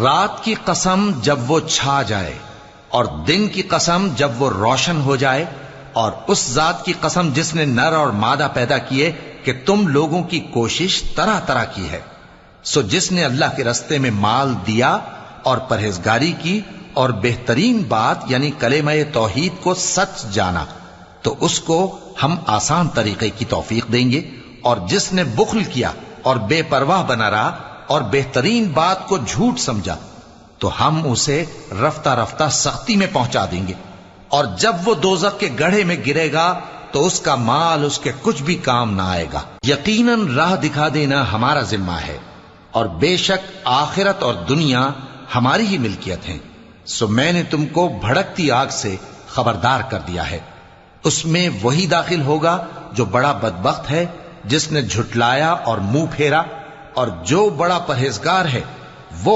रात की कसम जब वो छा जाए और दिन की कसम जब वो रोशन हो जाए, और उस जात की कसम जिसने नर और मादा पैदा किए कि तुम लोगों की कोशिश तरह तरह की है। सो जिसने अल्लाह के रस्ते में माल दिया और परहेजगारी की और बेहतरीन बात यानी कलेमा तौहीद को सच जाना, तो उसको हम आसान तरीके की तौफीक देंगे। और जिसने बुख्ल किया और बेपरवाह बना रहा और बेहतरीन बात को झूठ समझा, तो हम उसे रफ्ता रफ्ता सख्ती में पहुंचा देंगे। और जब वो दोजख के गड्ढे में गिरेगा तो उसका माल उसके कुछ भी काम ना आएगा। यकीनन राह दिखा देना हमारा जिम्मा है, और बेशक आखिरत और दुनिया हमारी ही मिल्कियत है। सो मैंने तुमको भड़कती आग से खबरदार कर दिया है। उसमें वही दाखिल होगा जो बड़ा बदबख्त है, जिसने झुटलाया और मुंह फेरा, और जो बड़ा परहेजगार है वो